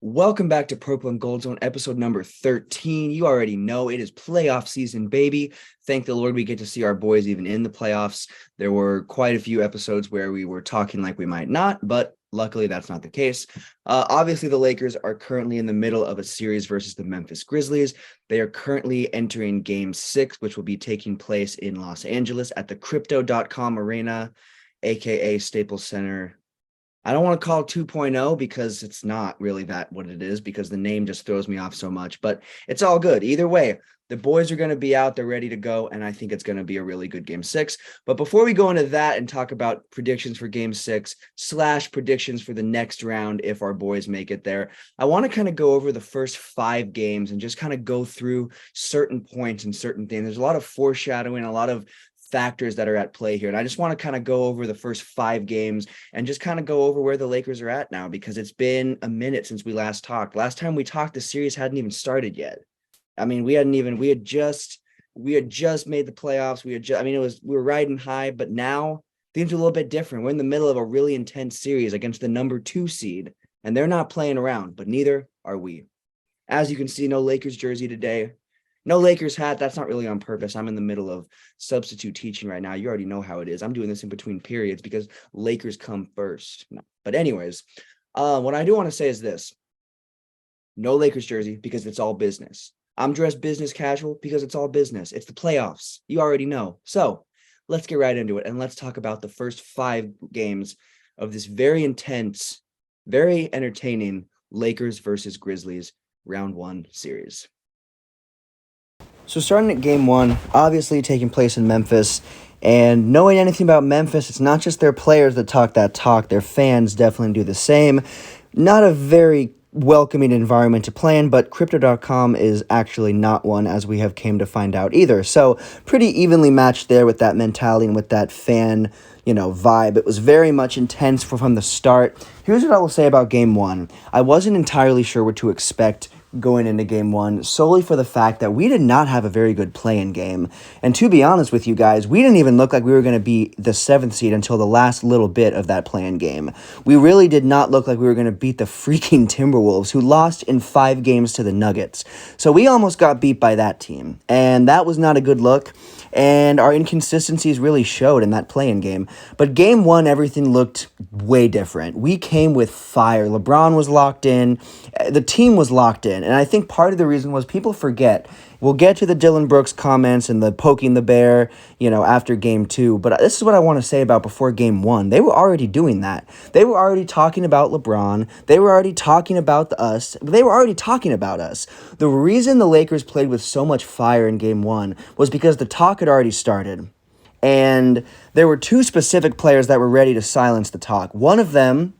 Welcome back to Purple and Gold Zone, episode number 13. You already know it is playoff season, baby. Thank the Lord we get to see our boys even in the playoffs. There were quite a few episodes where we were talking like we might not, but luckily that's not the case. Obviously, the Lakers are currently in the middle of a series versus the Memphis Grizzlies. They are currently entering Game 6, which will be taking place in Los Angeles at the Crypto.com Arena, aka Staples Center. I don't want to call it 2.0 because it's not really that what it is, because the name just throws me off so much, but it's all good. Either way, the boys are going to be out. They're ready to go. And I think it's going to be a really good Game 6. But before we go into that and talk about predictions for Game 6 / predictions for the next round, if our boys make it there, I want to kind of go over the first 5 games and just kind of go through certain points and certain things. There's a lot of foreshadowing, a lot of factors that are at play here. And I just want to kind of go over the first 5 games and just kind of go over where the Lakers are at now, because it's been a minute since we last talked. Last time we talked, the series hadn't even started yet. I mean, we had just made the playoffs. We were riding high, but now things are a little bit different. We're in the middle of a really intense series against the number 2 seed, and they're not playing around, but neither are we. As you can see, no Lakers jersey today. No Lakers hat. That's not really on purpose. I'm in the middle of substitute teaching right now. You already know how it is. I'm doing this in between periods because Lakers come first. But anyways, what I do want to say is this. No Lakers jersey because it's all business. I'm dressed business casual because it's all business. It's the playoffs. You already know. So let's get right into it. And let's talk about the first 5 games of this very intense, very entertaining Lakers versus Grizzlies round 1 series. So starting at Game 1, obviously taking place in Memphis, and knowing anything about Memphis, it's not just their players that talk that talk, their fans definitely do the same. Not a very welcoming environment to play in, but Crypto.com is actually not one, as we have came to find out either. So pretty evenly matched there with that mentality and with that fan, vibe. It was very much intense from the start. Here's what I will say about Game 1. I wasn't entirely sure what to expect going into Game 1, solely for the fact that we did not have a very good play-in game. And to be honest with you guys, we didn't even look like we were going to be the 7th seed until the last little bit of that play-in game. We really did not look like we were going to beat the freaking Timberwolves, who lost in 5 games to the Nuggets. So we almost got beat by that team, and that was not a good look. And our inconsistencies really showed in that play-in game. But Game 1, everything looked way different. We came with fire. LeBron was locked in. The team was locked in. And I think part of the reason was people forget. We'll get to the Dylan Brooks comments and the poking the bear, after Game 2. But this is what I want to say about before Game 1. They were already doing that. They were already talking about LeBron. They were already talking about us. They were already talking about us. The reason the Lakers played with so much fire in Game 1 was because the talk had already started. And there were 2 specific players that were ready to silence the talk. One of them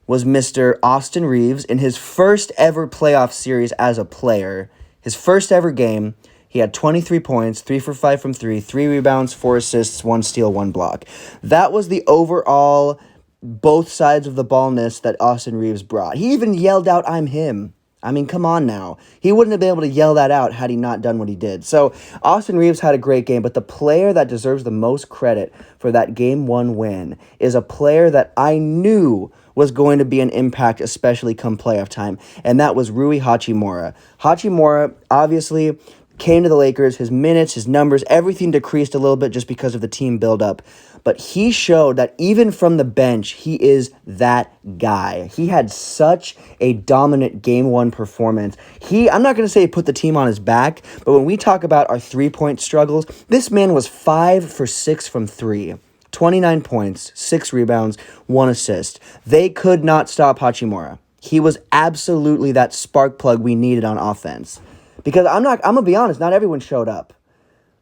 was Mr. Austin Reeves in his first ever playoff series as a player. His first ever game, he had 23 points, 3 for 5 from 3, 3 rebounds, 4 assists, 1 steal, 1 block. That was the overall both sides of the ballness that Austin Reeves brought. He even yelled out, "I'm him." I mean, come on now. He wouldn't have been able to yell that out had he not done what he did. So Austin Reeves had a great game, but the player that deserves the most credit for that Game 1 win is a player that I knew was going to be an impact, especially come playoff time, and that was Rui Hachimura. Hachimura, obviously, came to the Lakers. His minutes, his numbers, everything decreased a little bit just because of the team buildup. But he showed that even from the bench, he is that guy. He had such a dominant Game 1 performance. I'm not going to say he put the team on his back, but when we talk about our 3-point struggles, this man was 5 for 6 from 3. 29 points, 6 rebounds, 1 assist. They could not stop Hachimura. He was absolutely that spark plug we needed on offense. Because I'm going to be honest, not everyone showed up.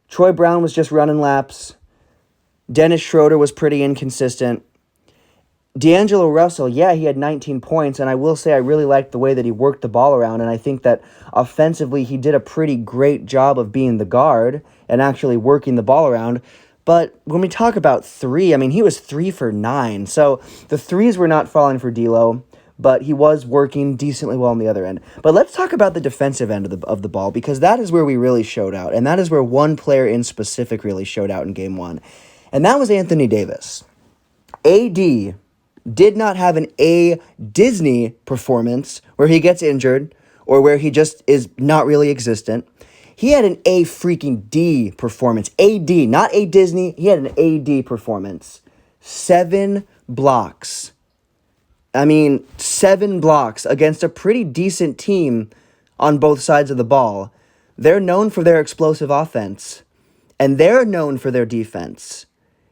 Troy Brown was just running laps. Dennis Schroeder was pretty inconsistent. D'Angelo Russell, he had 19 points, and I will say I really liked the way that he worked the ball around, and I think that offensively he did a pretty great job of being the guard and actually working the ball around. But when we talk about 3, he was 3 for 9, so the threes were not falling for D'Lo, but he was working decently well on the other end. But let's talk about the defensive end of the ball, because that is where we really showed out, and that is where one player in specific really showed out in Game 1, and that was Anthony Davis. AD did not have an A Disney performance where he gets injured or where he just is not really existent. He had an A freaking D performance. AD, not A Disney. He had an AD performance. 7 blocks. I mean, 7 blocks against a pretty decent team on both sides of the ball. They're known for their explosive offense, and they're known for their defense.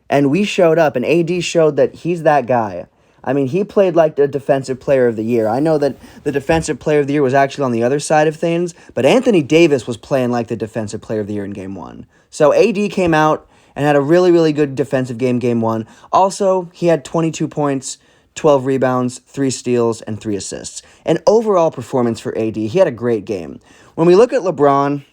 And we showed up, and AD showed that he's that guy. I mean, he played like the defensive player of the year. I know that the defensive player of the year was actually on the other side of things, but Anthony Davis was playing like the defensive player of the year in game 1. So AD came out and had a really, really good defensive game 1. Also, he had 22 points, 12 rebounds, 3 steals, and 3 assists. An overall performance for AD. He had a great game. When we look at LeBron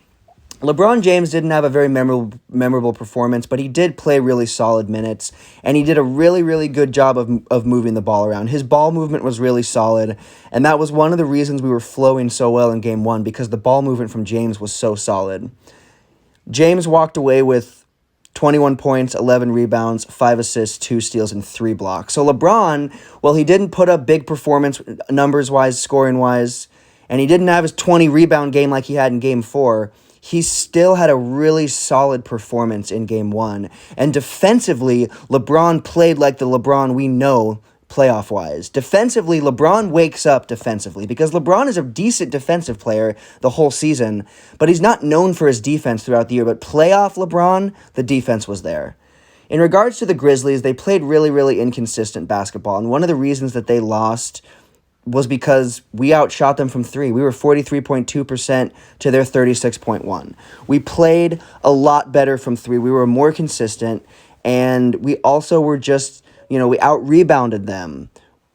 James didn't have a very memorable performance, but he did play really solid minutes, and he did a really, really good job of moving the ball around. His ball movement was really solid, and that was one of the reasons we were flowing so well in game 1, because the ball movement from James was so solid. James walked away with 21 points, 11 rebounds, 5 assists, 2 steals, and 3 blocks. So LeBron, well, he didn't put up big performance numbers-wise, scoring-wise, and he didn't have his 20-rebound game like he had in game 4. He still had a really solid performance in game 1. And defensively, LeBron played like the LeBron we know playoff-wise. Defensively, LeBron wakes up defensively because LeBron is a decent defensive player the whole season, but he's not known for his defense throughout the year. But playoff LeBron, the defense was there. In regards to the Grizzlies, they played really, really inconsistent basketball. And one of the reasons that they lost was because we outshot them from 3. We were 43.2% to their 36.1. We played a lot better from 3. We were more consistent, and we also were just, we out-rebounded them.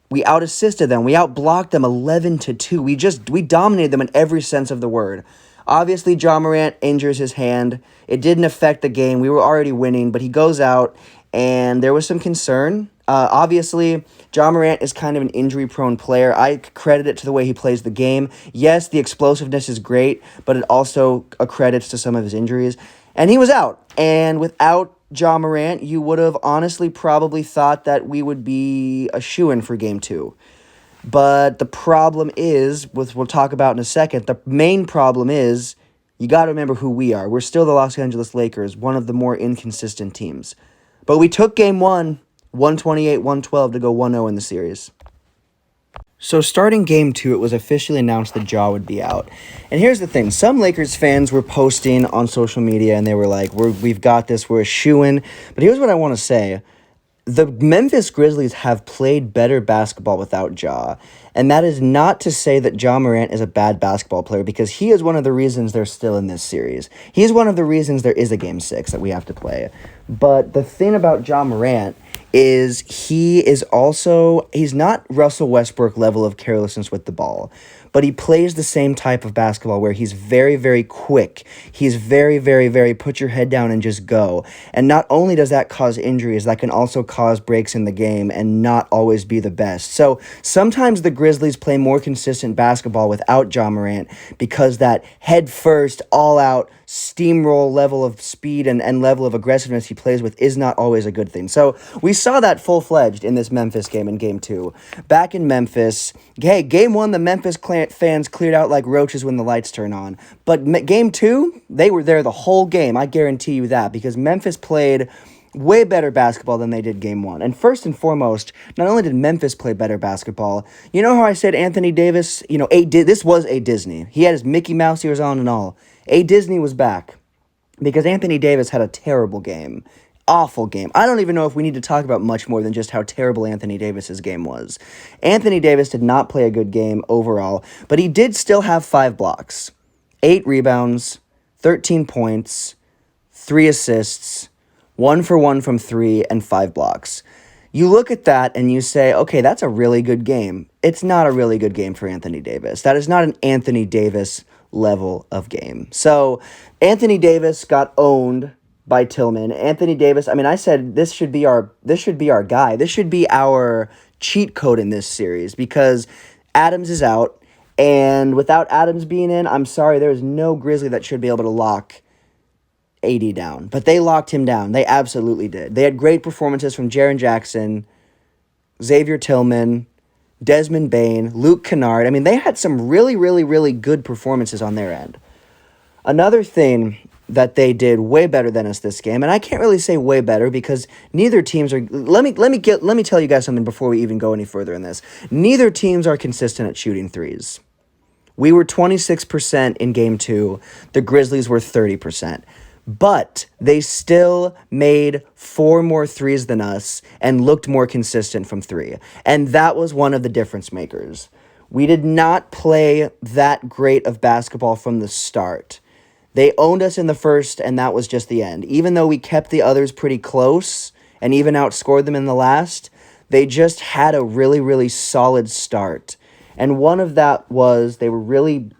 We out-assisted them. We out-blocked them 11-2. We dominated them in every sense of the word. Obviously, Ja Morant injures his hand. It didn't affect the game. We were already winning, but he goes out, and there was some concern. Obviously, Ja Morant is kind of an injury-prone player. I credit it to the way he plays the game. Yes, the explosiveness is great, but it also accredits to some of his injuries. And he was out. And without Ja Morant, you would have honestly probably thought that we would be a shoo-in for Game 2. But the problem is, which we'll talk about in a second, the main problem is you got to remember who we are. We're still the Los Angeles Lakers, one of the more inconsistent teams. But we took Game 1, 128-112 to go 1-0 in the series. So starting Game 2, it was officially announced that Ja would be out. And here's the thing. Some Lakers fans were posting on social media, and they were like, we've got this, we're a shoo-in. But here's what I want to say. The Memphis Grizzlies have played better basketball without Ja. And that is not to say that Ja Morant is a bad basketball player, because he is one of the reasons they're still in this series. He's one of the reasons there is a Game 6 that we have to play. But the thing about Ja Morant is he's not Russell Westbrook level of carelessness with the ball, but he plays the same type of basketball where he's very, very quick. He's very, very, very put your head down and just go. And not only does that cause injuries, that can also cause breaks in the game and not always be the best. So sometimes the Grizzlies play more consistent basketball without Ja Morant because that head first, all out, steamroll level of speed and level of aggressiveness he plays with is not always a good thing. So we saw that full-fledged in this Memphis game in Game 2. Back in Memphis, hey, Game 1, the Memphis fans cleared out like roaches when the lights turn on. But Game 2, they were there the whole game. I guarantee you that, because Memphis played way better basketball than they did Game 1. And first and foremost, not only did Memphis play better basketball, you know how I said Anthony Davis, this was a Disney. He had his Mickey Mouse ears on and all. A Disney was back because Anthony Davis had a terrible game. Awful game. I don't even know if we need to talk about much more than just how terrible Anthony Davis's game was. Anthony Davis did not play a good game overall, but he did still have 5 blocks, 8 rebounds, 13 points, 3 assists, 1 for 1 from 3, and 5 blocks. You look at that and you say, okay, that's a really good game. It's not a really good game for Anthony Davis. That is not an Anthony Davis level of game. So Anthony Davis got owned by Tillman. Anthony Davis, I said this should be our guy. This should be our cheat code in this series because Adams is out, and without Adams being in, I'm sorry, there's no Grizzly that should be able to lock AD down. But they locked him down. They absolutely did. They had great performances from Jaren Jackson, Xavier Tillman, Desmond Bain, Luke Kennard. I mean, they had some really, really, really good performances on their end. Another thing that they did way better than us this game, and I can't really say way better because neither teams are. Let me tell you guys something before we even go any further in this. Neither teams are consistent at shooting threes. We were 26% in game 2. The Grizzlies were 30%. But they still made 4 more threes than us and looked more consistent from 3. And that was one of the difference makers. We did not play that great of basketball from the start. They owned us in the first, and that was just the end. Even though we kept the others pretty close and even outscored them in the last, they just had a really, really solid start. And one of that was they were really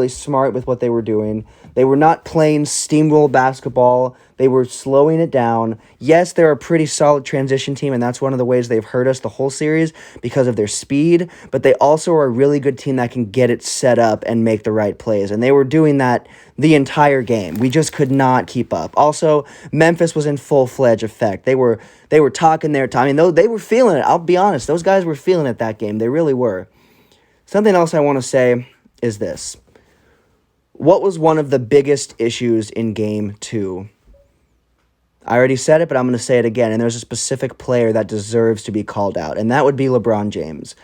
smart with what they were doing. They were not playing steamroll basketball. They were slowing it down. Yes, they're a pretty solid transition team, and that's one of the ways they've hurt us the whole series because of their speed, but they also are a really good team that can get it set up and make the right plays, and they were doing that the entire game. We just could not keep up. Also, Memphis was in full-fledged effect. They were talking their time. I mean, they were feeling it. I'll be honest. Those guys were feeling it that game. They really were. Something else I want to say is this. What was one of the biggest issues in game 2? I already said it, but I'm going to say it again, and there's a specific player that deserves to be called out, and that would be LeBron James.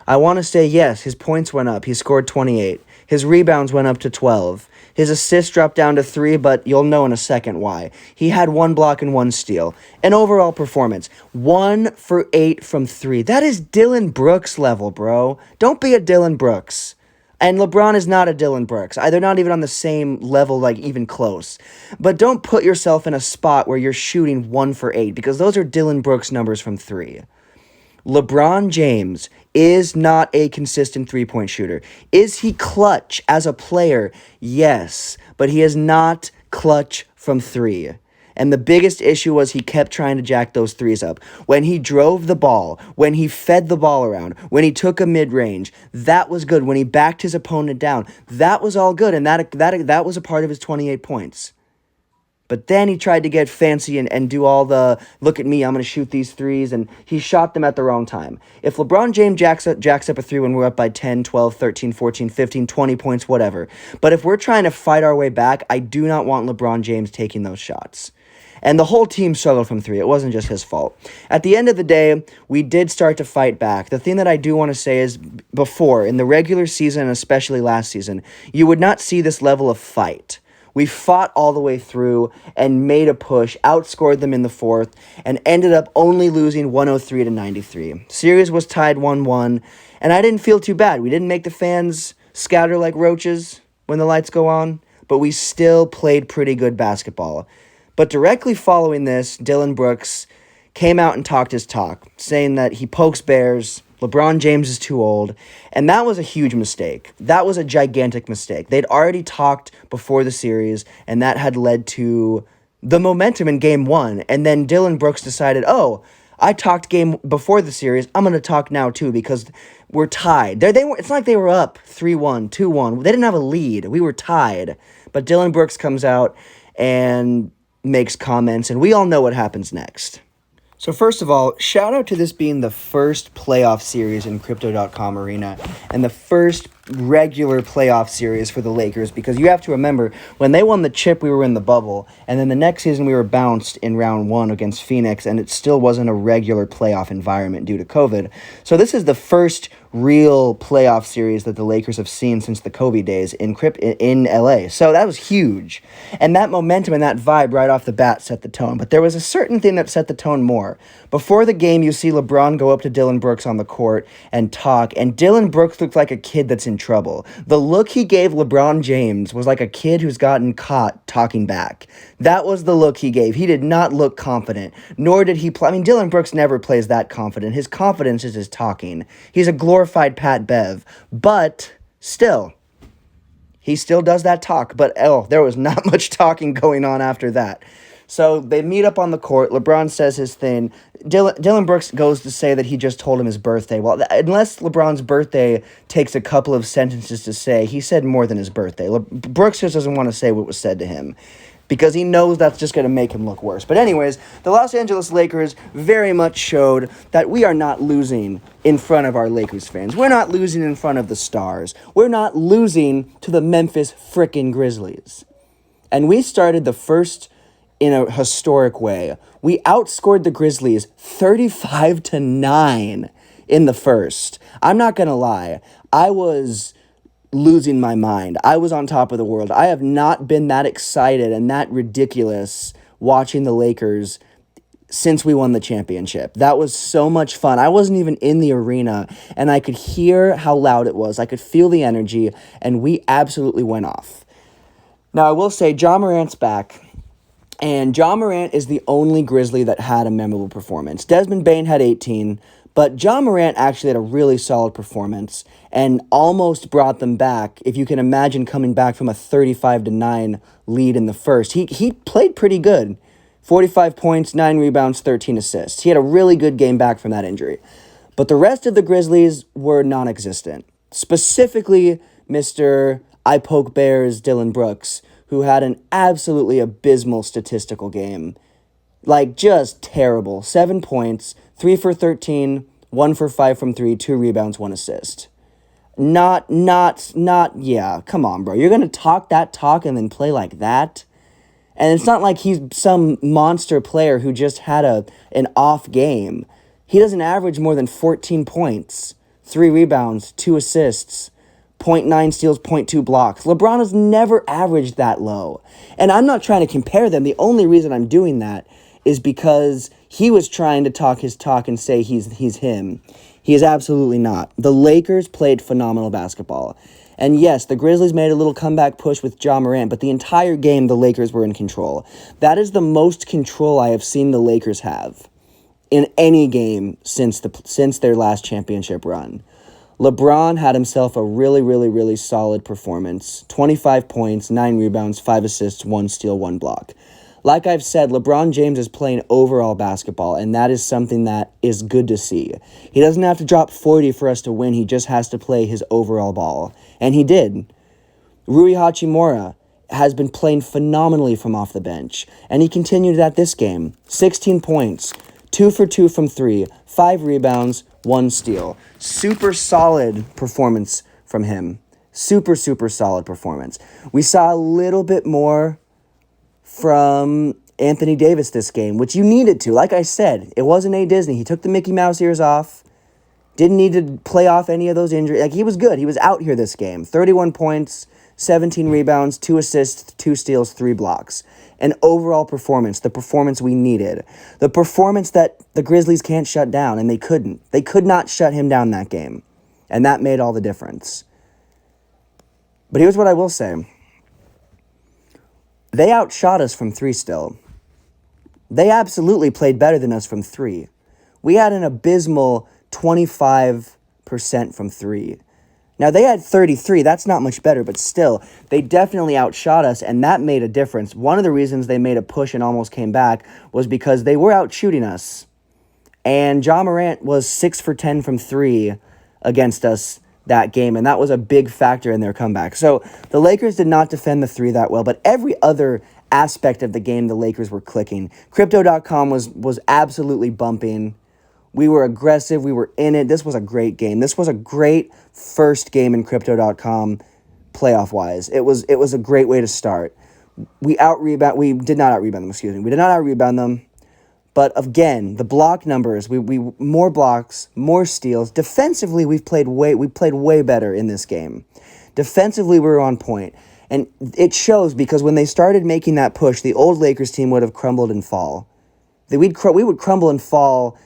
I want to say, yes, his points went up. He scored 28. His rebounds went up to 12. His assists dropped down to 3, but you'll know in a second why. He had 1 block and 1 steal. An overall performance, 1 for 8 from 3. That is Dillon Brooks level, bro. Don't be a Dillon Brooks. And LeBron is not a Dillon Brooks. They're not even on the same level, like even close. But don't put yourself in a spot where you're shooting 1 for 8, because those are Dillon Brooks numbers from 3. LeBron James is not a consistent three-point shooter. Is he clutch as a player? Yes, but he is not clutch from 3. And the biggest issue was he kept trying to jack those threes up. When he drove the ball, when he fed the ball around, when he took a mid-range, that was good. When he backed his opponent down, that was all good. And that was a part of his 28 points. But then he tried to get fancy and do all the, look at me, I'm going to shoot these threes, and he shot them at the wrong time. If LeBron James jacks up a 3 when we're up by 10, 12, 13, 14, 15, 20 points, whatever. But if we're trying to fight our way back, I do not want LeBron James taking those shots. And the whole team struggled from 3. It wasn't just his fault. At the end of the day, we did start to fight back. The thing that I do want to say is before, in the regular season, and especially last season, you would not see this level of fight. We fought all the way through and made a push, outscored them in the 4th, and ended up only losing 103-93. Series was tied 1-1, and I didn't feel too bad. We didn't make the fans scatter like roaches when the lights go on, but we still played pretty good basketball. But directly following this, Dillon Brooks came out and talked his talk, saying that he pokes bears, LeBron James is too old, and that was a huge mistake. That was a gigantic mistake. They'd already talked before the series, and that had led to the momentum in Game 1, and then Dillon Brooks decided, I talked game before the series, I'm going to talk now too, because we're tied. It's not like they were up 3-1, 2-1. They didn't have a lead. We were tied. But Dillon Brooks comes out and makes comments, and we all know what happens next. So first of all, shout out to this being the first playoff series in Crypto.com Arena and the first regular playoff series for the Lakers, because you have to remember, when they won the chip, we were in the bubble, and then the next season we were bounced in round 1 against Phoenix, and it still wasn't a regular playoff environment due to COVID. So this is the first real playoff series that the Lakers have seen since the Kobe days in LA. So that was huge. And that momentum and that vibe right off the bat set the tone. But there was a certain thing that set the tone more. Before the game, you see LeBron go up to Dillon Brooks on the court and talk, and Dillon Brooks looked like a kid that's in trouble. The look he gave LeBron James was like a kid who's gotten caught talking back. That was the look he gave. He did not look confident, nor did he play. I mean, Dillon Brooks never plays that confident. His confidence is his talking. He's a glorified Pat Bev, but still, he still does that talk. But there was not much talking going on after that. So they meet up on the court. LeBron says his thing. Dillon Brooks goes to say that he just told him his birthday. Well, unless LeBron's birthday takes a couple of sentences to say, he said more than his birthday. Brooks just doesn't want to say what was said to him. because he knows that's just going to make him look worse. But anyways, the Los Angeles Lakers very much showed that we are not losing in front of our Lakers fans. We're not losing in front of the Stars. We're not losing to the Memphis frickin' Grizzlies. And we started the first in a historic way. We outscored the Grizzlies 35-9 in the first. I'm not going to lie. I was losing my mind. I was on top of the world. I have not been that excited and that ridiculous watching the Lakers since we won the championship. That was so much fun. I wasn't even in the arena, and I could hear how loud it was. I could feel the energy, and we absolutely went off. Now, I will say, Ja Morant's back, and Ja Morant is the only Grizzly that had a memorable performance. Desmond Bane had 18, but Ja Morant actually had a really solid performance and almost brought them back. If you can imagine coming back from a 35-9 lead in the first. He played pretty good. 45 points, 9 rebounds, 13 assists. He had a really good game back from that injury. But the rest of the Grizzlies were non-existent. Specifically, Mr. I Poke Bears Dillon Brooks, who had an absolutely abysmal statistical game. Like, just terrible. 7 points, 3 for 13, 1 for 5 from 3, 2 rebounds, 1 assist. Yeah, come on, bro. You're going to talk that talk and then play like that? And it's not like he's some monster player who just had an off game. He doesn't average more than 14 points, 3 rebounds, 2 assists, 0.9 steals, 0.2 blocks. LeBron has never averaged that low. And I'm not trying to compare them. The only reason I'm doing that is because he was trying to talk his talk and say he's him. He is absolutely not. The Lakers played phenomenal basketball. And yes, the Grizzlies made a little comeback push with Ja Morant, but the entire game, the Lakers were in control. That is the most control I have seen the Lakers have in any game since their last championship run. LeBron had himself a really, really, really solid performance. 25 points, 9 rebounds, 5 assists, 1 steal, 1 block. Like I've said, LeBron James is playing overall basketball, and that is something that is good to see. He doesn't have to drop 40 for us to win. He just has to play his overall ball. And he did. Rui Hachimura has been playing phenomenally from off the bench, and he continued that this game. 16 points, 2 for 2 from 3, 5 rebounds, 1 steal. Super solid performance from him. Super, super solid performance. We saw a little bit more from Anthony Davis this game, which you needed to. Like I said, it wasn't a Disney. He took the Mickey Mouse ears off. Didn't need to play off any of those injuries. Like, he was good. He was out here this game. 31 points, 17 rebounds, 2 assists, 2 steals, 3 blocks. An overall performance, the performance we needed. The performance that the Grizzlies can't shut down, and they couldn't. They could not shut him down that game. And that made all the difference. But here's what I will say. They outshot us from 3 still. They absolutely played better than us from 3. We had an abysmal 25% from 3. Now, they had 33. That's not much better, but still, they definitely outshot us, and that made a difference. One of the reasons they made a push and almost came back was because they were out shooting us. And Ja Morant was 6 for 10 from 3 against us that game, and that was a big factor in their comeback. So the Lakers did not defend the 3 that well, but every other aspect of the game, the Lakers were clicking. Crypto.com was absolutely bumping. We were aggressive. We were in it. This was a great game. This was a great first game in Crypto.com playoff-wise. It was a great way to start. We did not out-rebound them, excuse me. We did not out-rebound them. But again, the block numbers, we more blocks, more steals. Defensively, we played way better in this game. Defensively, we were on point. And it shows because when they started making that push, the old Lakers team would have crumbled and fall. We would crumble and fall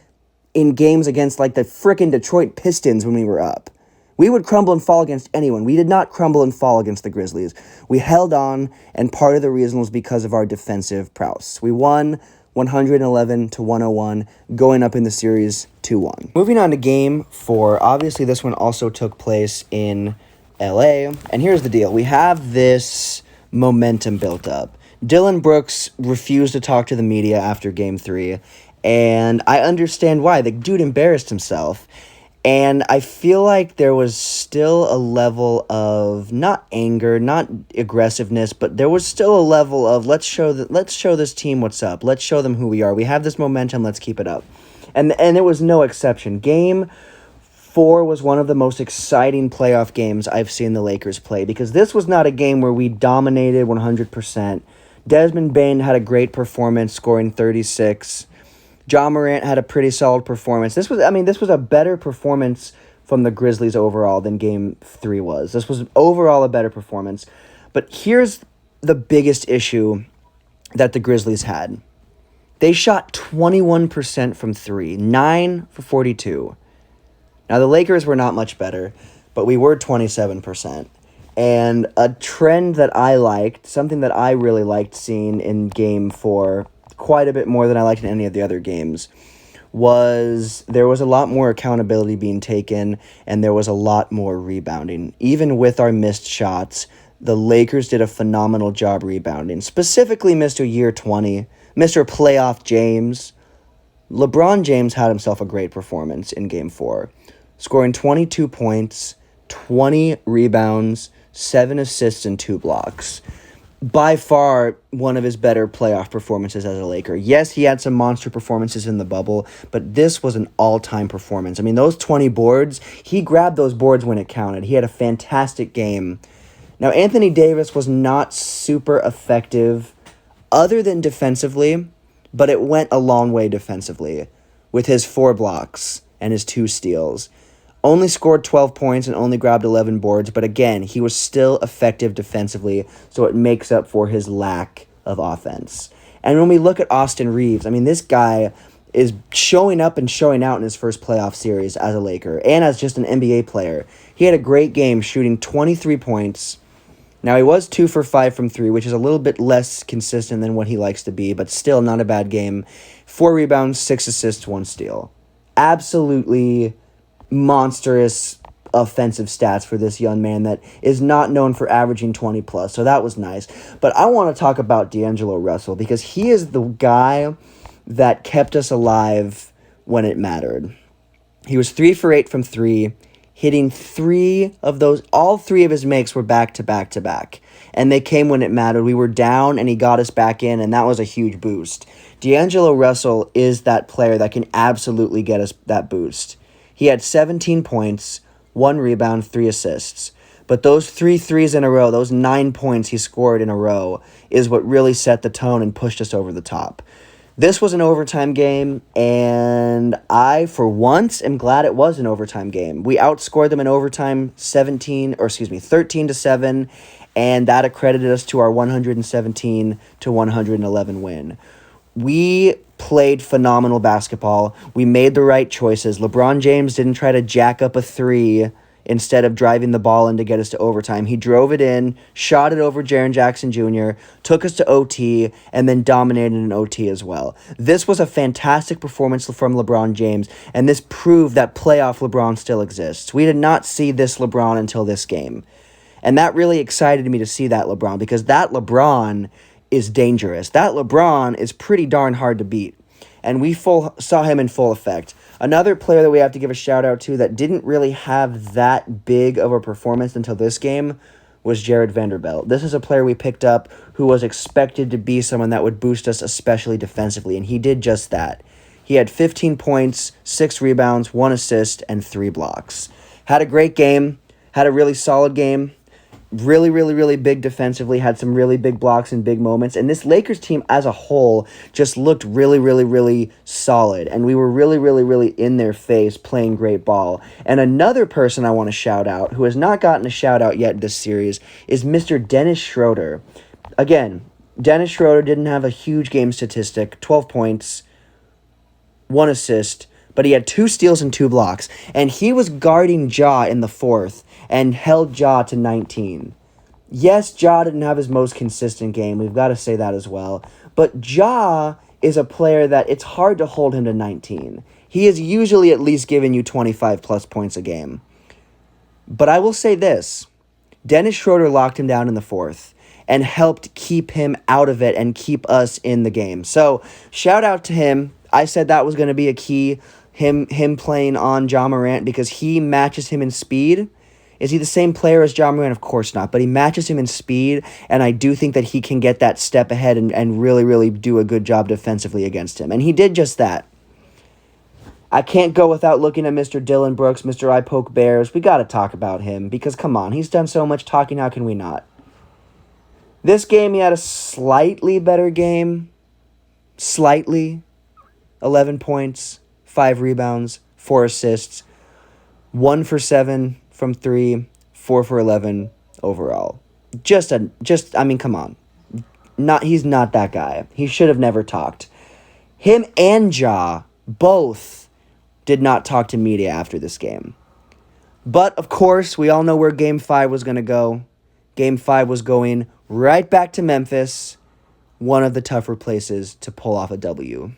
in games against like the frickin' Detroit Pistons when we were up. We would crumble and fall against anyone. We did not crumble and fall against the Grizzlies. We held on, and part of the reason was because of our defensive prowess. We won 111-101, going up in the series 2-1. Moving on to game 4. Obviously, this one also took place in LA. And here's the deal. We have this momentum built up. Dillon Brooks refused to talk to the media after game 3. And I understand why. The dude embarrassed himself. And I feel like there was still a level of not anger, not aggressiveness, but there was still a level of let's show this team what's up. Let's show them who we are. We have this momentum, let's keep it up. And it was no exception. Game 4 was one of the most exciting playoff games I've seen the Lakers play because this was not a game where we dominated 100%. Desmond Bane had a great performance, scoring 36. John Morant had a pretty solid performance. This was a better performance from the Grizzlies overall than Game 3 was. This was overall a better performance. But here's the biggest issue that the Grizzlies had. They shot 21% from 3, 9 for 42. Now, the Lakers were not much better, but we were 27%. And a trend that I liked, something that I really liked seeing in Game 4, quite a bit more than I liked in any of the other games, was there was a lot more accountability being taken and there was a lot more rebounding. Even with our missed shots, the Lakers did a phenomenal job rebounding. Specifically, Mr. Year 20, Mr. Playoff James. LeBron James had himself a great performance in Game 4, scoring 22 points, 20 rebounds, 7 assists, and 2 blocks. By far one of his better playoff performances as a Laker. Yes, he had some monster performances in the bubble, but this was an all-time performance. I mean, those 20 boards, he grabbed those boards when it counted. He had a fantastic game. Now, Anthony Davis was not super effective other than defensively, but it went a long way defensively with his 4 blocks and his 2 steals. Only scored 12 points and only grabbed 11 boards, but again, he was still effective defensively, so it makes up for his lack of offense. And when we look at Austin Reeves, I mean, this guy is showing up and showing out in his first playoff series as a Laker and as just an NBA player. He had a great game shooting 23 points. Now, he was 2 for 5 from 3, which is a little bit less consistent than what he likes to be, but still not a bad game. 4 rebounds, 6 assists, 1 steal. Absolutely monstrous offensive stats for this young man that is not known for averaging 20 plus. So that was nice. But I want to talk about D'Angelo Russell because he is the guy that kept us alive when it mattered. He was 3 for 8 from 3, hitting 3 of those. All 3 of his makes were back to back to back. And they came when it mattered. We were down and he got us back in, and that was a huge boost. D'Angelo Russell is that player that can absolutely get us that boost. He had 17 points, 1 rebound, 3 assists. But those 3 threes in a row, those 9 points he scored in a row, is what really set the tone and pushed us over the top. This was an overtime game, and I, for once, am glad it was an overtime game. We outscored them in overtime 13-7, and that accredited us to our 117-111 win. We played phenomenal basketball. We made the right choices. LeBron James didn't try to jack up a 3 instead of driving the ball in to get us to overtime. He drove it in, shot it over Jaren Jackson Jr., took us to OT, and then dominated in OT as well. This was a fantastic performance from LeBron James, and this proved that playoff LeBron still exists. We did not see this LeBron until this game. And that really excited me to see that LeBron, because that LeBron is dangerous. That LeBron is pretty darn hard to beat. And we saw him in full effect. Another player that we have to give a shout out to that didn't really have that big of a performance until this game was Jared Vanderbilt. This is a player we picked up who was expected to be someone that would boost us, especially defensively, and he did just that. He had 15 points, 6 rebounds, 1 assist, and 3 blocks. Had a great game, had a really solid game. Really, really, really big defensively, had some really big blocks and big moments. And this Lakers team as a whole just looked really, really, really solid. And we were really, really, really in their face playing great ball. And another person I want to shout out, who has not gotten a shout out yet this series, is Mr. Dennis Schroeder. Again, Dennis Schroeder didn't have a huge game statistic, 12 points, 1 assist, but he had 2 steals and 2 blocks. And he was guarding Ja in the 4th and held Ja to 19. Yes, Ja didn't have his most consistent game. We've got to say that as well. But Ja is a player that it's hard to hold him to 19. He is usually at least giving you 25 plus points a game. But I will say this. Dennis Schroeder locked him down in the 4th and helped keep him out of it and keep us in the game. So shout out to him. I said that was going to be a key him playing on Ja Morant because he matches him in speed. Is he the same player as Ja Morant? Of course not, but he matches him in speed, and I do think that he can get that step ahead and really, really do a good job defensively against him. And he did just that. I can't go without looking at Mr. Dylan Brooks, Mr. I Poke Bears. We got to talk about him because, come on, he's done so much talking. How can we not? This game, he had a slightly better game. Slightly. 11 points, 5 rebounds, 4 assists, 1 for 7 from 3, 4 for 11 overall. I mean, come on. He's not that guy. He should have never talked. Him and Ja both did not talk to media after this game. But, of course, we all know where Game 5 was going to go. Game 5 was going right back to Memphis, one of the tougher places to pull off a W.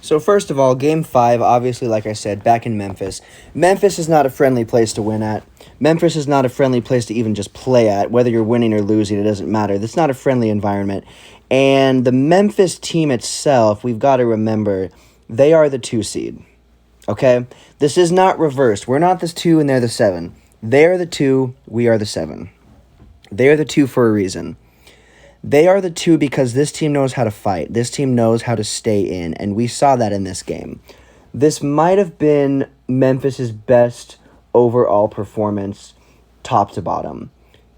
So first of all, Game 5, obviously, like I said, back in Memphis. Memphis is not a friendly place to win at. Memphis is not a friendly place to even just play at. Whether you're winning or losing, it doesn't matter. It's not a friendly environment. And the Memphis team itself, we've got to remember, they are the 2 seed. Okay? This is not reversed. We're not the 2 and they're the 7. They're the 2, we are the 7. They are the 2 for a reason. They are the 2 because this team knows how to fight. This team knows how to stay in, and we saw that in this game. This might have been Memphis's best overall performance, top to bottom.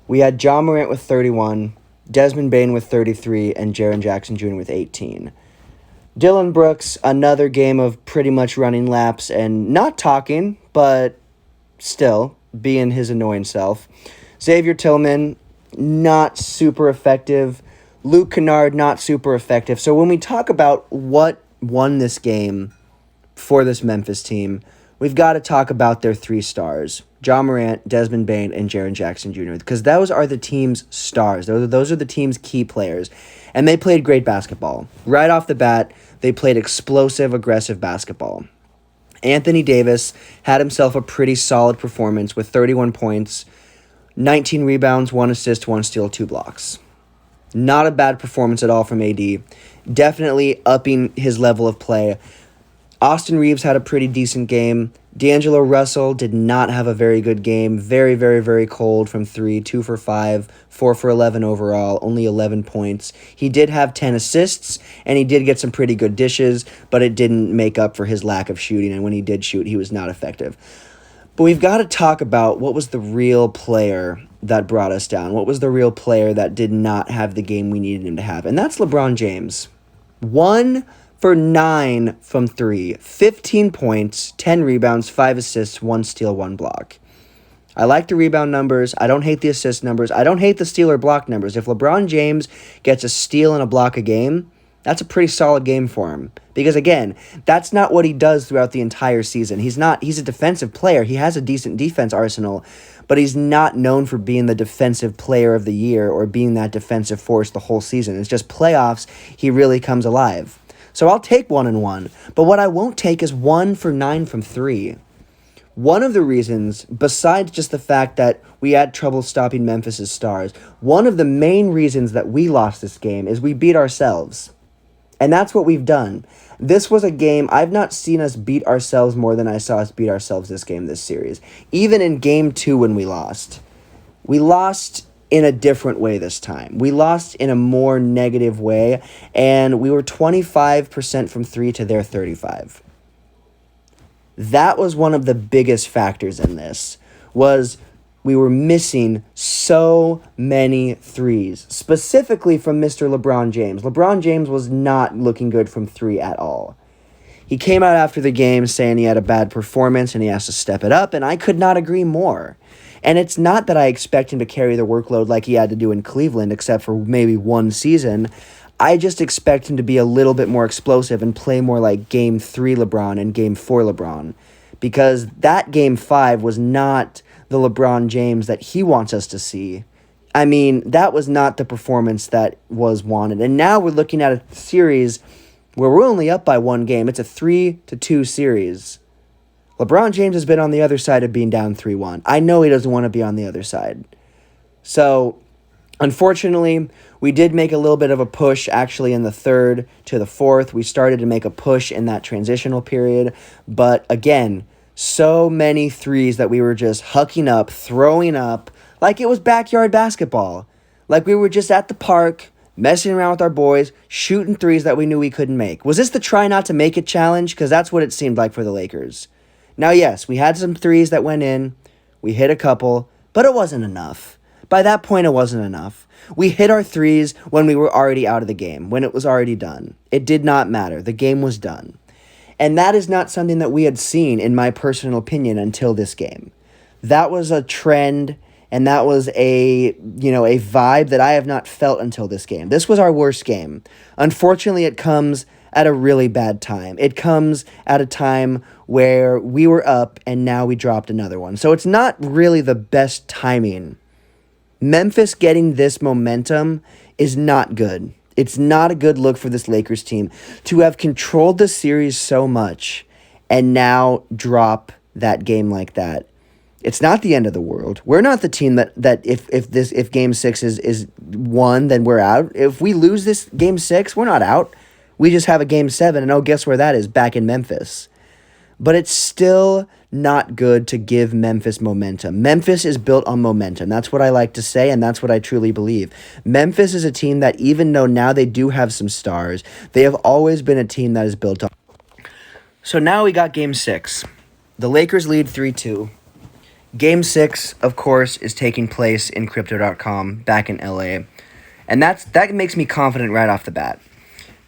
We had Ja Morant with 31, Desmond Bane with 33, and Jaren Jackson Jr. with 18. Dylan Brooks, another game of pretty much running laps and not talking, but still being his annoying self. Xavier Tillman, not super effective. Luke Kennard, not super effective. So when we talk about what won this game for this Memphis team, we've got to talk about their 3 stars. Ja Morant, Desmond Bane, and Jaren Jackson Jr. Because those are the team's stars. Those are the team's key players. And they played great basketball. Right off the bat, they played explosive, aggressive basketball. Anthony Davis had himself a pretty solid performance with 31 points, 19 rebounds, 1 assist, 1 steal, 2 blocks. Not a bad performance at all from AD. Definitely upping his level of play. Austin Reeves had a pretty decent game. D'Angelo Russell did not have a very good game. Very, very, very cold from 3, 2 for 5, 4 for 11 overall, only 11 points. He did have 10 assists, and he did get some pretty good dishes, but it didn't make up for his lack of shooting, and when he did shoot, he was not effective. But we've got to talk about what was the real player that brought us down. What was the real player that did not have the game we needed him to have? And that's LeBron James. 1 for 9 from 3. 15 points, 10 rebounds, 5 assists, 1 steal, 1 block. I like the rebound numbers. I don't hate the assist numbers. I don't hate the steal or block numbers. If LeBron James gets a steal and a block a game, that's a pretty solid game for him. Because, again, that's not what he does throughout the entire season. He's a defensive player. He has a decent defense arsenal, but he's not known for being the defensive player of the year or being that defensive force the whole season. It's just playoffs, he really comes alive. So I'll take 1 and 1, but what I won't take is 1 for 9 from 3. One of the reasons, besides just the fact that we had trouble stopping Memphis's stars, one of the main reasons that we lost this game is we beat ourselves. And that's what we've done. This was a game, I've not seen us beat ourselves more than I saw us beat ourselves this series. Even in Game 2 when we lost. We lost in a different way this time. We lost in a more negative way, and we were 25% from 3 to their 35. That was one of the biggest factors in this, was we were missing so many threes, specifically from Mr. LeBron James. LeBron James was not looking good from 3 at all. He came out after the game saying he had a bad performance and he has to step it up, and I could not agree more. And it's not that I expect him to carry the workload like he had to do in Cleveland, except for maybe one season. I just expect him to be a little bit more explosive and play more like Game 3 LeBron and Game 4 LeBron. Because that Game 5 was not the LeBron James that he wants us to see. I mean, that was not the performance that was wanted. And now we're looking at a series where we're only up by 1 game. It's a 3-2 series. LeBron James has been on the other side of being down 3-1. I know he doesn't want to be on the other side. So Unfortunately, we did make a little bit of a push actually in the third to the fourth. We started to make a push in that transitional period. But again, so many threes that we were just hucking up, throwing up, like it was backyard basketball. Like we were just at the park, messing around with our boys, shooting threes that we knew we couldn't make. Was this the try not to make it challenge? Because that's what it seemed like for the Lakers. Now, yes, we had some threes that went in. We hit a couple, but it wasn't enough. By that point, it wasn't enough. We hit our threes when we were already out of the game, when it was already done. It did not matter. The game was done. And that is not something that we had seen, in my personal opinion, until this game. That was a trend, and that was a vibe that I have not felt until this game. This was our worst game. Unfortunately, it comes at a really bad time. It comes at a time where we were up, and now we dropped another one. So it's not really the best timing. Memphis getting this momentum is not good. It's not a good look for this Lakers team to have controlled the series so much and now drop that game like that. It's not the end of the world. We're not the team that if game 6 is won, then we're out. If we lose this game 6, we're not out. We just have a game 7, and guess where that is? Back in Memphis. But it's still not good to give Memphis momentum. Memphis is built on momentum. That's what I like to say, and that's what I truly believe. Memphis is a team that, even though now they do have some stars, they have always been a team that is built on. So now we got game 6. The Lakers lead 3-2. Game 6, of course, is taking place in Crypto.com back in LA. And that makes me confident right off the bat.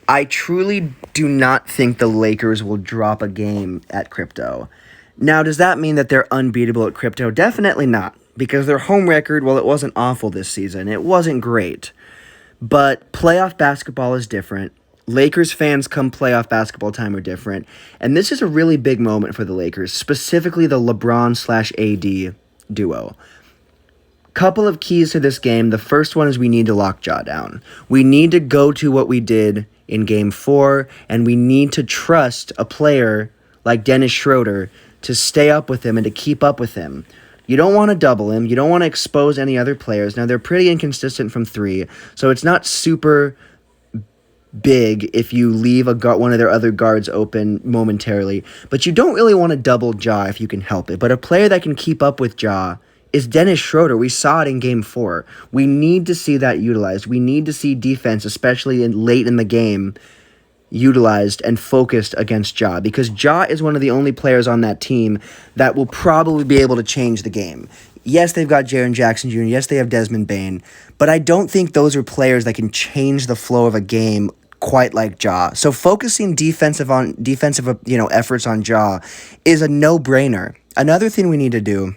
I truly do not think the Lakers will drop a game at Crypto. Now, does that mean that they're unbeatable at Crypto? Definitely not, because their home record, well, it wasn't awful this season. It wasn't great. But playoff basketball is different. Lakers fans come playoff basketball time are different. And this is a really big moment for the Lakers, specifically the LeBron/AD duo. Couple of keys to this game. The first one is we need to lock Ja down. We need to go to what we did in game 4, and we need to trust a player like Dennis Schroeder to stay up with him and to keep up with him. You don't want to double him. You don't want to expose any other players. Now, they're pretty inconsistent from 3, so it's not super big if you leave one of their other guards open momentarily, but you don't really want to double Ja if you can help it. But a player that can keep up with Ja is Dennis Schroeder. We saw it in game 4. We need to see that utilized. We need to see defense, especially late in the game, utilized and focused against Ja, because Ja is one of the only players on that team that will probably be able to change the game. Yes, they've got Jaren Jackson Jr. Yes, they have Desmond Bane, but I don't think those are players that can change the flow of a game quite like Ja. So focusing defensive efforts on Ja is a no-brainer. Another thing we need to do,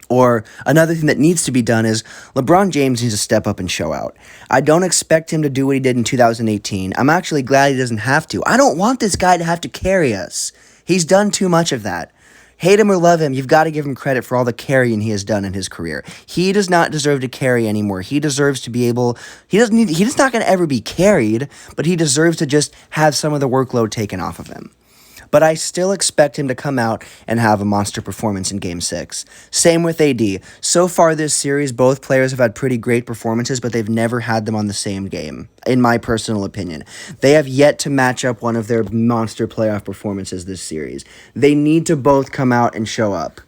or another thing that needs to be done, is LeBron James needs to step up and show out. I don't expect him to do what he did in 2018. I'm actually glad he doesn't have to. I don't want this guy to have to carry us. He's done too much of that. Hate him or love him, you've got to give him credit for all the carrying he has done in his career. He does not deserve to carry anymore. He deserves to be able... He's not going to ever be carried, but he deserves to just have some of the workload taken off of him. But I still expect him to come out and have a monster performance in Game 6. Same with AD. So far this series, both players have had pretty great performances, but they've never had them on the same game, in my personal opinion. They have yet to match up one of their monster playoff performances this series. They need to both come out and show up.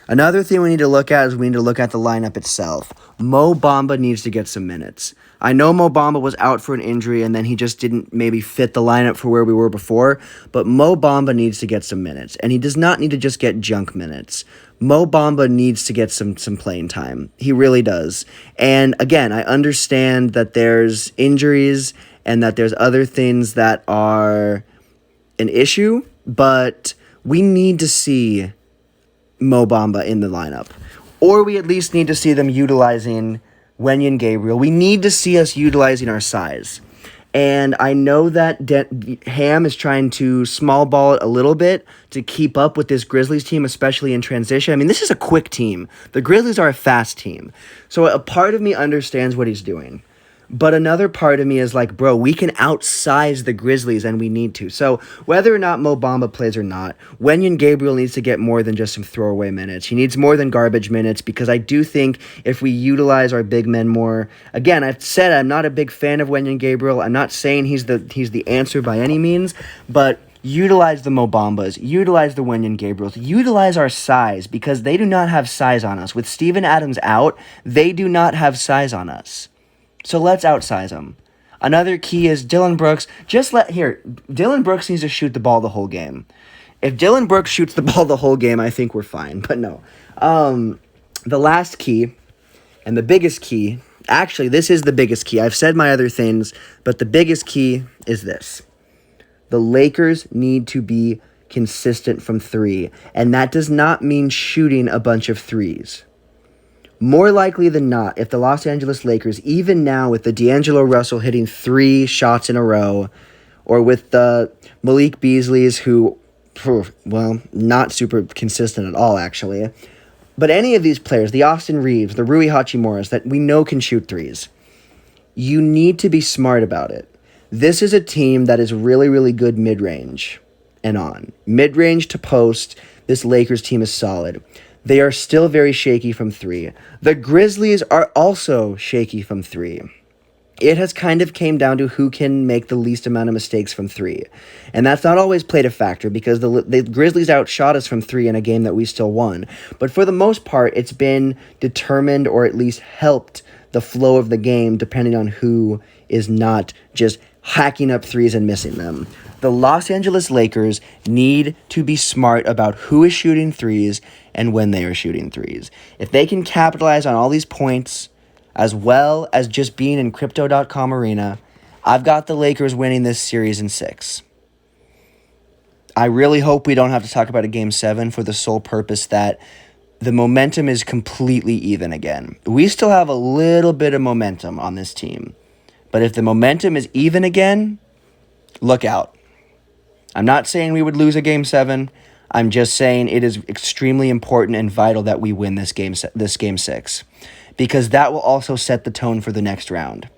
Another thing we need to look at is we need to look at the lineup itself. Mo Bamba needs to get some minutes. I know Mo Bamba was out for an injury and then he just didn't maybe fit the lineup for where we were before, but Mo Bamba needs to get some minutes, and he does not need to just get junk minutes. Mo Bamba needs to get some playing time. He really does. And again, I understand that there's injuries and that there's other things that are an issue, but we need to see Mo Bamba in the lineup. Or we at least need to see them utilizing Wenyen Gabriel. We need to see us utilizing our size. And I know that Ham is trying to small ball it a little bit to keep up with this Grizzlies team, especially in transition. I mean, this is a quick team. The Grizzlies are a fast team. So a part of me understands what he's doing. But another part of me is like, bro, we can outsize the Grizzlies and we need to. So whether or not Mo Bamba plays or not, Wenyen Gabriel needs to get more than just some throwaway minutes. He needs more than garbage minutes because I do think if we utilize our big men more, again, I've said I'm not a big fan of Wenyen Gabriel. I'm not saying he's the answer by any means, but utilize the Mo Bambas, utilize the Wenyen Gabriels, utilize our size because they do not have size on us. With Steven Adams out, they do not have size on us. So let's outsize them. Another key is Dillon Brooks. Dillon Brooks needs to shoot the ball the whole game. If Dillon Brooks shoots the ball the whole game, I think we're fine. But no. The last key and the biggest key, actually, this is the biggest key. I've said my other things, but the biggest key is this. The Lakers need to be consistent from three, and that does not mean shooting a bunch of threes. More likely than not, if the Los Angeles Lakers, even now with the D'Angelo Russell hitting 3 shots in a row, or with the Malik Beasleys, who, not super consistent at all, actually, but any of these players, the Austin Reeves, the Rui Hachimuras, that we know can shoot threes, you need to be smart about it. This is a team that is really, really good mid-range and on. Mid-range to post, this Lakers team is solid. They are still very shaky from three. The Grizzlies are also shaky from three. It has kind of came down to who can make the least amount of mistakes from three. And that's not always played a factor because the Grizzlies outshot us from three in a game that we still won. But for the most part, it's been determined or at least helped the flow of the game depending on who is not just hacking up threes and missing them. The Los Angeles Lakers need to be smart about who is shooting threes and when they are shooting threes. If they can capitalize on all these points, as well as just being in Crypto.com arena, I've got the Lakers winning this series in 6. I really hope we don't have to talk about a Game 7 for the sole purpose that the momentum is completely even again. We still have a little bit of momentum on this team. But if the momentum is even again, look out. I'm not saying we would lose a Game 7. I'm just saying it is extremely important and vital that we win this Game 6. Because that will also set the tone for the next round.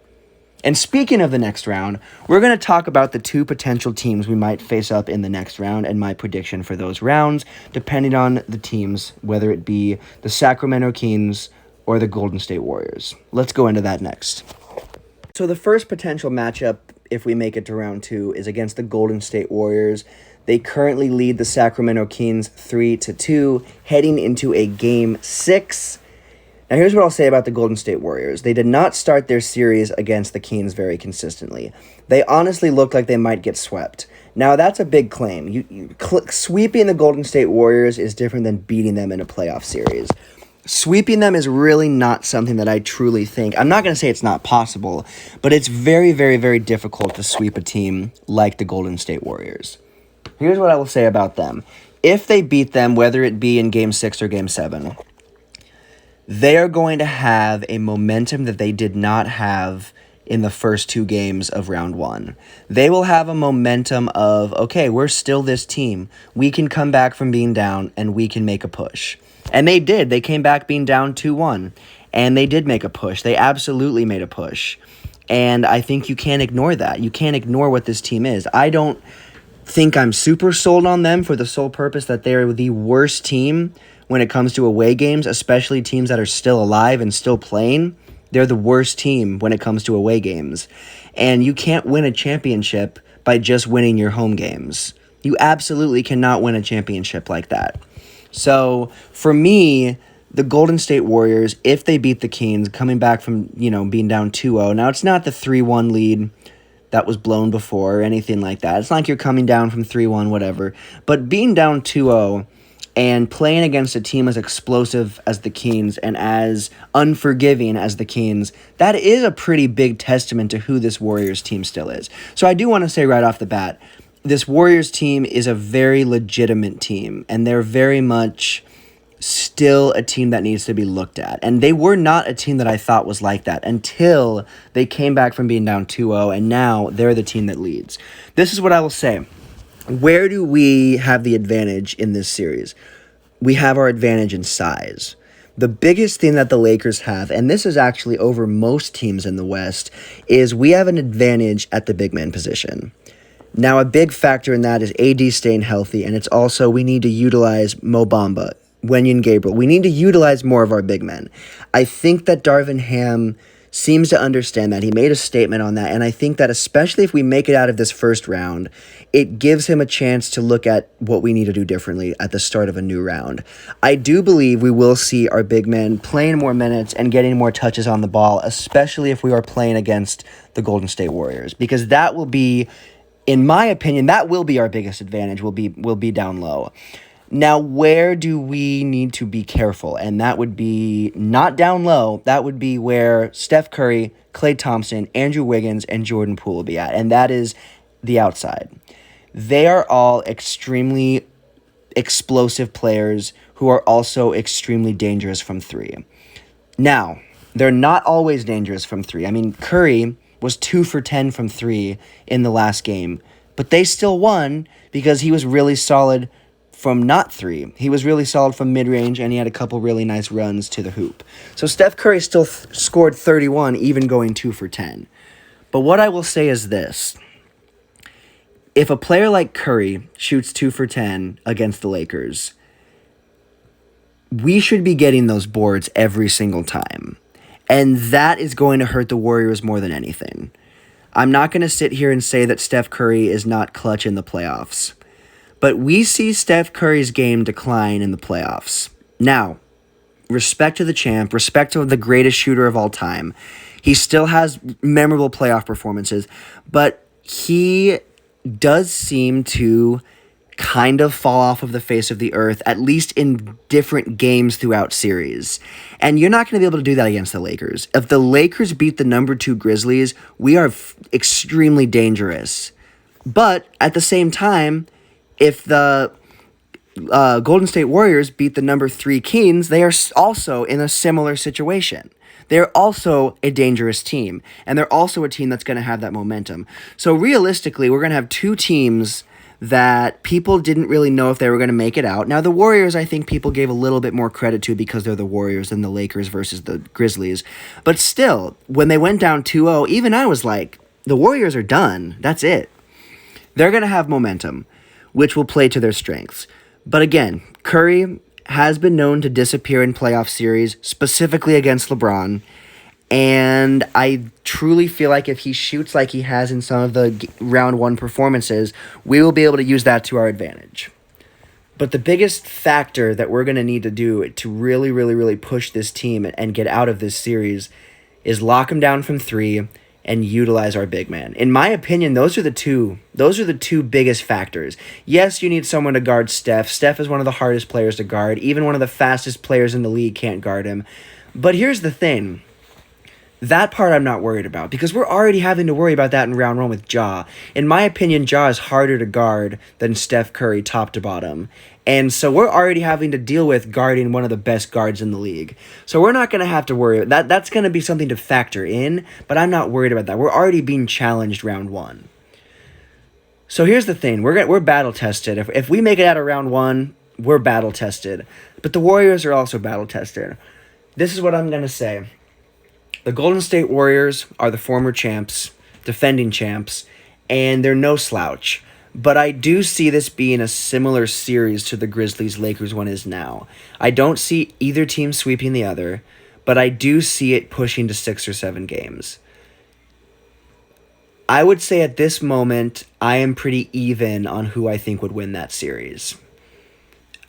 And speaking of the next round, we're going to talk about the 2 potential teams we might face up in the next round and my prediction for those rounds, depending on the teams, whether it be the Sacramento Kings or the Golden State Warriors. Let's go into that next. So the first potential matchup, if we make it to round 2, is against the Golden State Warriors. They currently lead the Sacramento Kings 3-2, heading into a Game 6. Now, here's what I'll say about the Golden State Warriors. They did not start their series against the Kings very consistently. They honestly looked like they might get swept. Now, that's a big claim. Sweeping the Golden State Warriors is different than beating them in a playoff series. Sweeping them is really not something that I truly think. I'm not going to say it's not possible, but it's very, very, very difficult to sweep a team like the Golden State Warriors. Here's what I will say about them. If they beat them, whether it be in Game 6 or Game 7, they are going to have a momentum that they did not have in the first 2 games of round 1. They will have a momentum of, okay, we're still this team. We can come back from being down and we can make a push. And they did. They came back being down 2-1. And they did make a push. They absolutely made a push. And I think you can't ignore that. You can't ignore what this team is. I don't think I'm super sold on them for the sole purpose that they're the worst team when it comes to away games, especially teams that are still alive and still playing. They're the worst team when it comes to away games. And you can't win a championship by just winning your home games. You absolutely cannot win a championship like that. So, for me, the Golden State Warriors, if they beat the Kings, coming back from, being down 2-0. Now, it's not the 3-1 lead that was blown before or anything like that. It's not like you're coming down from 3-1, whatever. But being down 2-0 and playing against a team as explosive as the Kings and as unforgiving as the Kings, that is a pretty big testament to who this Warriors team still is. So I do want to say right off the bat, this Warriors team is a very legitimate team, and they're very much still a team that needs to be looked at. And they were not a team that I thought was like that until they came back from being down 2-0, and now they're the team that leads. This is what I will say. Where do we have the advantage in this series? We have our advantage in size. The biggest thing that the Lakers have, and this is actually over most teams in the West, is we have an advantage at the big man position. Now, a big factor in that is AD staying healthy, and it's also we need to utilize Mo Bamba, Wenyen Gabriel. We need to utilize more of our big men. I think that Darvin Ham seems to understand that. He made a statement on that, and I think that especially if we make it out of this first round, it gives him a chance to look at what we need to do differently at the start of a new round. I do believe we will see our big men playing more minutes and getting more touches on the ball, especially if we are playing against the Golden State Warriors, because that will be, in my opinion, that will be our biggest advantage, will be down low. Now, where do we need to be careful? And that would be not down low. That would be where Steph Curry, Klay Thompson, Andrew Wiggins, and Jordan Poole will be at. And that is the outside. They are all extremely explosive players who are also extremely dangerous from three. Now, they're not always dangerous from three. I mean, Curry was 2 for 10 from three in the last game, but they still won because he was really solid from not three. He was really solid from mid-range, and he had a couple really nice runs to the hoop. So Steph Curry still scored 31, even going 2 for 10. But what I will say is this. If a player like Curry shoots 2 for 10 against the Lakers, we should be getting those boards every single time. And that is going to hurt the Warriors more than anything. I'm not going to sit here and say that Steph Curry is not clutch in the playoffs. But we see Steph Curry's game decline in the playoffs. Now, respect to the champ, respect to the greatest shooter of all time. He still has memorable playoff performances, but he does seem to kind of fall off of the face of the earth, at least in different games throughout series. And you're not going to be able to do that against the Lakers. If the Lakers beat the number 2 Grizzlies, we are extremely dangerous. But at the same time, if the Golden State Warriors beat the number 3 Kings, they are also in a similar situation. They're also a dangerous team, and they're also a team that's going to have that momentum. So realistically, we're going to have 2 teams that people didn't really know if they were going to make it out. Now, the Warriors, I think people gave a little bit more credit to because they're the Warriors than the Lakers versus the Grizzlies. But still, when they went down 2-0, even I was like, the Warriors are done. That's it. They're going to have momentum, which will play to their strengths. But again, Curry has been known to disappear in playoff series, specifically against LeBron, and I truly feel like if he shoots like he has in some of the round 1 performances, we will be able to use that to our advantage. But the biggest factor that we're going to need to do to really, really, really push this team and get out of this series is lock him down from 3 and utilize our big man. In my opinion, those are the two biggest factors. Yes, you need someone to guard Steph. Steph is one of the hardest players to guard. Even one of the fastest players in the league can't guard him. But here's the thing. That part I'm not worried about because we're already having to worry about that in round 1 with Ja. In my opinion, Ja is harder to guard than Steph Curry top to bottom. And so we're already having to deal with guarding one of the best guards in the league. So we're not going to have to worry. That's going to be something to factor in, but I'm not worried about that. We're already being challenged round 1. So here's the thing. We're battle tested. If we make it out of round 1, we're battle tested. But the Warriors are also battle tested. This is what I'm going to say. The Golden State Warriors are the former champs, defending champs, and they're no slouch. But I do see this being a similar series to the Grizzlies-Lakers one is now. I don't see either team sweeping the other, but I do see it pushing to 6 or 7 games. I would say at this moment, I am pretty even on who I think would win that series.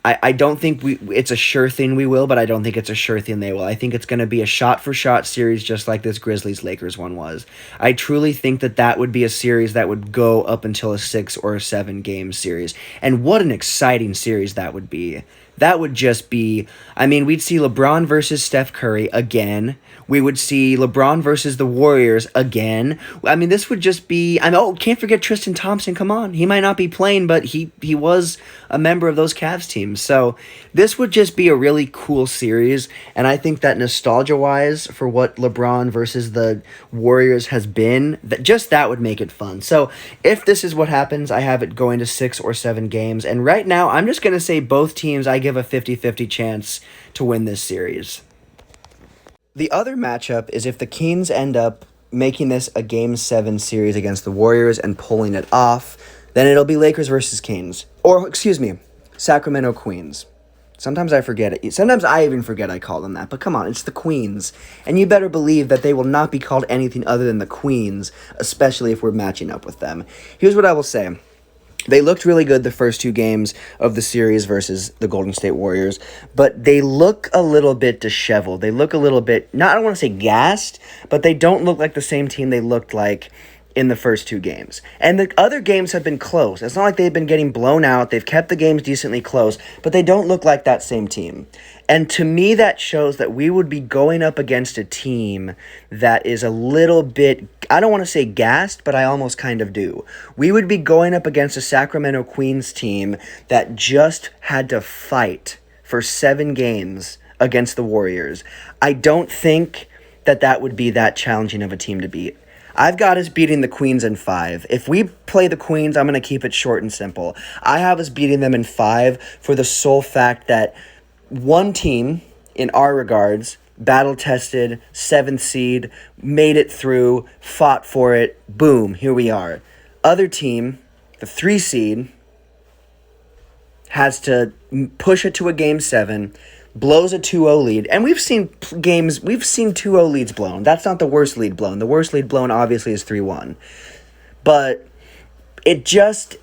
I don't think it's a sure thing we will, but I don't think it's a sure thing they will. I think it's going to be a shot-for-shot series just like this Grizzlies-Lakers one was. I truly think that would be a series that would go up until a 6 or a 7 game series. And what an exciting series that would be. That would just be, I mean, we'd see LeBron versus Steph Curry again. We would see LeBron versus the Warriors again. I mean, this would just be, can't forget Tristan Thompson. Come on. He might not be playing, but he was a member of those Cavs teams. So this would just be a really cool series. And I think that nostalgia-wise for what LeBron versus the Warriors has been, that would make it fun. So if this is what happens, I have it going to 6 or 7 games. And right now, I'm just going to say both teams, I give a 50-50 chance to win this series. The other matchup is if the Kings end up making this a Game 7 series against the Warriors and pulling it off, then it'll be Lakers versus Kings. Or, excuse me, Sacramento Queens. Sometimes I forget it. Sometimes I even forget I call them that. But come on, it's the Queens. And you better believe that they will not be called anything other than the Queens, especially if we're matching up with them. Here's what I will say. They looked really good the first 2 games of the series versus the Golden State Warriors, but they look a little bit disheveled. They look a little bit, I don't want to say gassed, but they don't look like the same team they looked like in the first 2 games. And the other games have been close. It's not like they've been getting blown out. They've kept the games decently close, but they don't look like that same team. And to me, that shows that we would be going up against a team that is a little bit, I don't want to say gassed, but I almost kind of do. We would be going up against a Sacramento Queens team that just had to fight for 7 games against the Warriors. I don't think that would be that challenging of a team to beat. I've got us beating the Queens in 5. If we play the Queens, I'm going to keep it short and simple. I have us beating them in 5 for the sole fact that one team, in our regards, battle-tested, 7th seed, made it through, fought for it, boom, here we are. Other team, the 3 seed, has to push it to a Game 7, blows a 2-0 lead, and we've seen 2-0 leads blown. That's not the worst lead blown. The worst lead blown obviously is 3-1. But it just,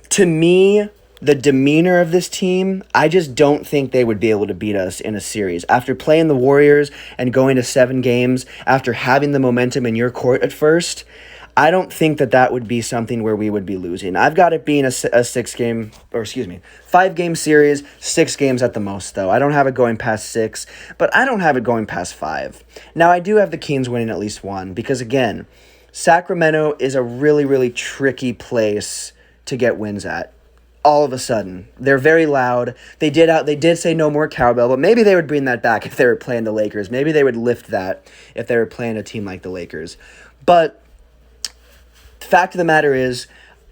to me, the demeanor of this team, I just don't think they would be able to beat us in a series. After playing the Warriors and going to 7 games, after having the momentum in your court at first, I don't think that would be something where we would be losing. I've got it being a 5-game series, 6 games at the most, though. I don't have it going past 6, but I don't have it going past 5. Now, I do have the Kings winning at least 1, because, again, Sacramento is a really, really tricky place to get wins at. All of a sudden, they're very loud. They did say no more cowbell, but maybe they would bring that back if they were playing the Lakers. Maybe they would lift that if they were playing a team like the Lakers. But the fact of the matter is,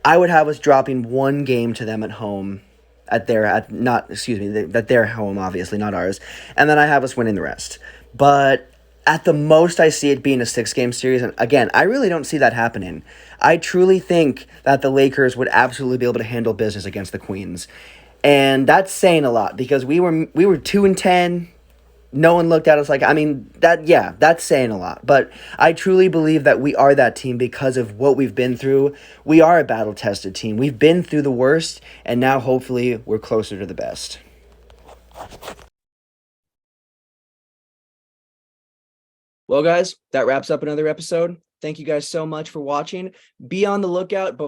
I would have us dropping 1 game to them at home, at their home, obviously, not ours, and then I have us winning the rest. But at the most, I see it being a 6-game series, and again, I really don't see that happening. I truly think that the Lakers would absolutely be able to handle business against the Queens, and that's saying a lot because we were 2-10. No one looked at us like, that's saying a lot. But I truly believe that we are that team because of what we've been through. We are a battle-tested team. We've been through the worst, and now hopefully we're closer to the best. Well, guys, that wraps up another episode. Thank you guys so much for watching. Be on the lookout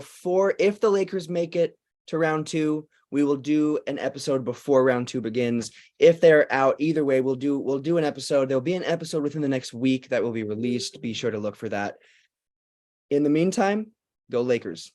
if the Lakers make it to round 2. We will do an episode before round 2 begins. If they're out, either way, we'll do an episode. There'll be an episode within the next week that will be released. Be sure to look for that. In the meantime, go Lakers.